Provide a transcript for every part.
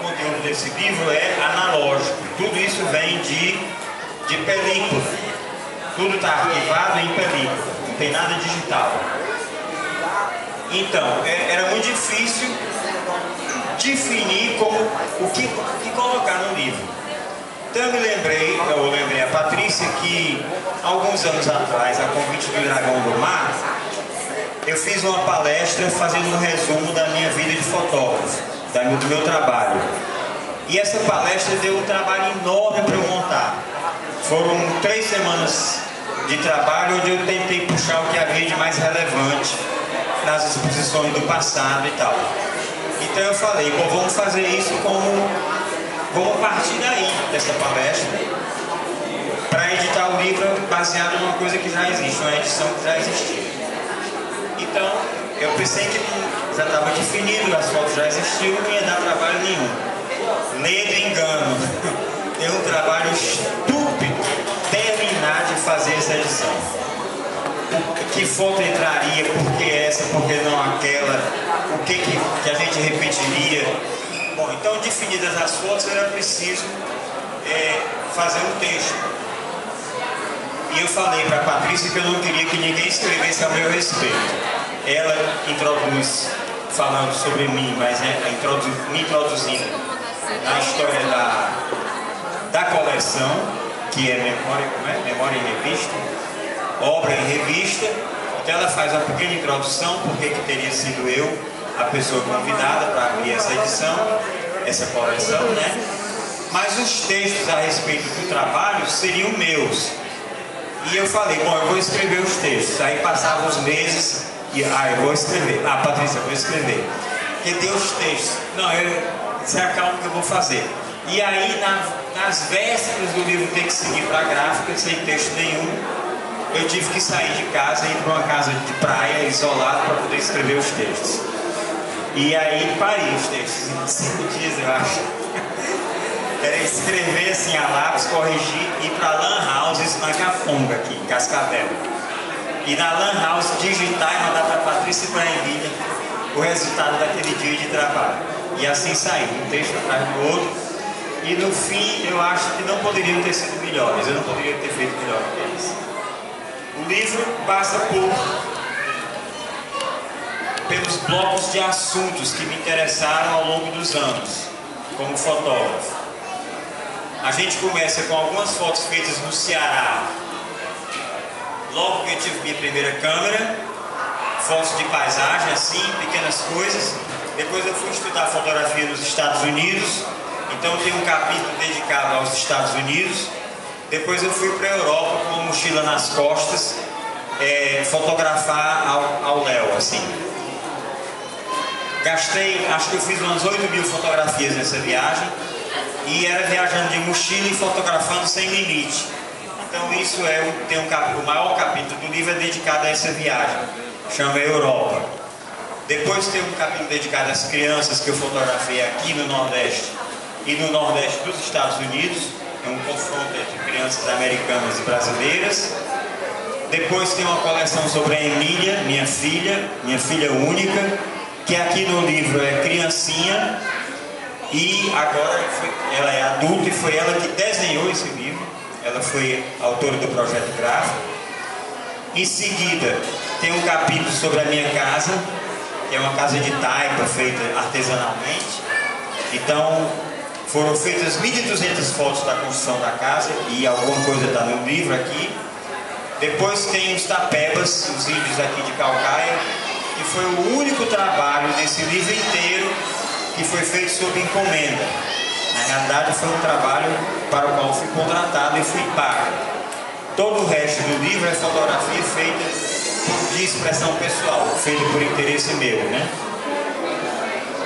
conteúdo desse livro é analógico. Tudo isso vem de película. Tudo está arquivado em película, não tem nada digital. Então, era muito difícil definir o que colocar no livro. Então eu lembrei a Patrícia que alguns anos atrás, a convite do Dragão do Mar, eu fiz uma palestra fazendo um resumo da minha vida de fotógrafo, do meu trabalho. E essa palestra deu um trabalho enorme para eu montar. Foram 3 semanas de trabalho onde eu tentei puxar o que havia de mais relevante nas exposições do passado e tal. Então eu falei, bom, vamos fazer isso vamos partir daí, dessa palestra, para editar o livro baseado numa coisa que já existe, uma edição que já existia. Então, eu pensei que já estava definido, as fotos já existiam, não ia dar trabalho nenhum. Ledo engano. Deu um trabalho estúpido terminar de fazer essa edição. Que foto entraria, por que essa, por que não aquela, o que a gente repetiria. Bom, então definidas as fotos era preciso fazer um texto. E eu falei para a Patrícia que eu não queria que ninguém escrevesse a meu respeito. Ela introduz falando sobre mim, mas me introduzindo na história da coleção, que é Memória em Revista, obra em revista. Então ela faz uma pequena introdução, porque que teria sido eu a pessoa convidada para abrir essa edição, essa coleção, né? Mas os textos a respeito do trabalho seriam meus. E eu falei, bom, eu vou escrever os textos. Aí passavam os meses e, eu vou escrever. Patrícia, eu vou escrever. Porque tem os textos. Não, se acalma que eu vou fazer. E aí, nas vésperas do livro ter que seguir para a gráfica, sem texto nenhum, eu tive que sair de casa e ir para uma casa de praia, isolado, para poder escrever os textos. E aí parei os textos em 5 dias, eu acho. Era escrever assim a lápis, corrigir, ir para a Lan House, isso na Cafunga, aqui, em Cascavel. E na Lan House digitar e mandar para a Patrícia e para a Emília o resultado daquele dia de trabalho. E assim saiu, um texto atrás do outro. E no fim, eu acho que não poderiam ter sido melhores, eu não poderia ter feito melhor que eles. O livro passa pelos blocos de assuntos que me interessaram ao longo dos anos, como fotógrafo. A gente começa com algumas fotos feitas no Ceará, logo que eu tive minha primeira câmera, fotos de paisagem, assim, pequenas coisas. Depois eu fui estudar fotografia nos Estados Unidos, então tem um capítulo dedicado aos Estados Unidos. Depois eu fui para a Europa com uma mochila nas costas, fotografar ao léu, assim. Gastei, acho que eu fiz umas 8.000 fotografias nessa viagem. E era viajando de mochila e fotografando sem limite. Então isso o maior capítulo do livro é dedicado a essa viagem, chama Europa. Depois tem um capítulo dedicado às crianças que eu fotografei aqui no Nordeste e no Nordeste dos Estados Unidos. É um confronto entre crianças americanas e brasileiras. Depois tem uma coleção sobre a Emília, minha filha única, que aqui no livro é criancinha. E agora ela é adulta e foi ela que desenhou esse livro. Ela foi autora do projeto gráfico. Em seguida, tem um capítulo sobre a minha casa, que é uma casa de taipa feita artesanalmente. Então, foram feitas 1.200 fotos da construção da casa e alguma coisa está no livro aqui. Depois tem os tapebas, os índios aqui de Calcaia, que foi o único trabalho desse livro inteiro que foi feito sob encomenda. Na realidade foi um trabalho para o qual fui contratado e fui pago. Todo o resto do livro é fotografia feita de expressão pessoal, feita por interesse meu, né?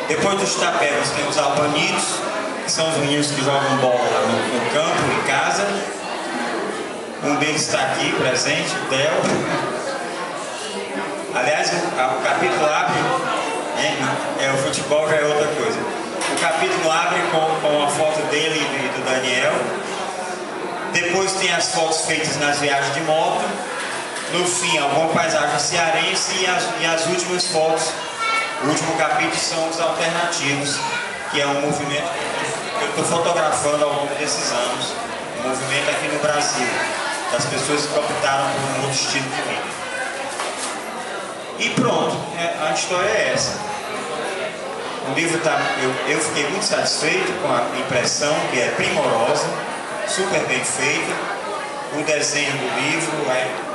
Depois dos tapebas tem os albanitos, que são os meninos que jogam bola lá no campo, em casa. Um deles está aqui, presente, o Del. Aliás, o capítulo abre... o futebol já é outra coisa. O capítulo abre com a foto dele e do Daniel. Depois tem as fotos feitas nas viagens de moto. No fim, alguma paisagem cearense e as últimas fotos. O último capítulo são os alternativos, que é um movimento eu estou fotografando ao longo desses anos o movimento aqui no Brasil, das pessoas que optaram por um outro estilo de vida. E pronto, a história é essa. O livro eu fiquei muito satisfeito com a impressão, que é primorosa, super bem feita, o desenho do livro,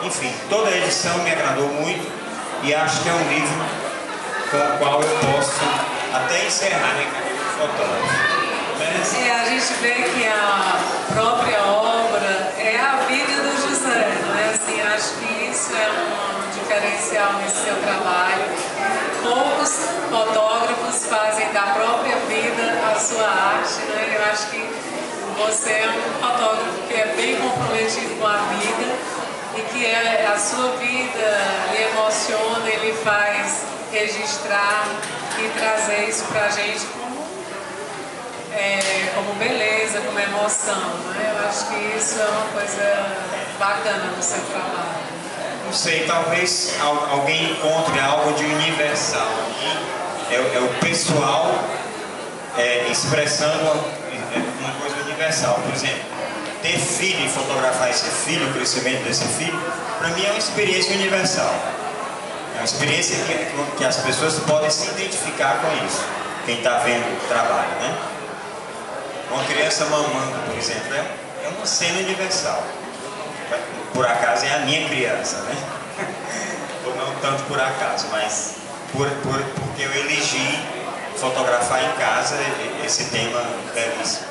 enfim, toda a edição me agradou muito e acho que é um livro com o qual eu posso até encerrar minha carreira de fotógrafo. A gente vê que a própria obra é a vida do José, não é? Assim, acho que isso é um diferencial nesse seu trabalho. Poucos fotógrafos fazem da própria vida a sua arte, né? Eu acho que você é um fotógrafo que é bem comprometido com a vida e que a sua vida lhe emociona, ele faz registrar e trazer isso pra gente como beleza, como emoção, né? Eu acho que isso é uma coisa bacana no seu trabalho. Não sei, talvez alguém encontre algo de universal aqui. É o pessoal expressando uma coisa universal. Por exemplo, ter filho e fotografar esse filho, o crescimento desse filho, para mim é uma experiência universal. É uma experiência que as pessoas podem se identificar com isso. Quem está vendo o trabalho, né? Uma criança mamando, por exemplo, é uma cena universal. Por acaso é a minha criança, né? Ou não tanto por acaso, mas porque eu elegi fotografar em casa esse tema belíssimo.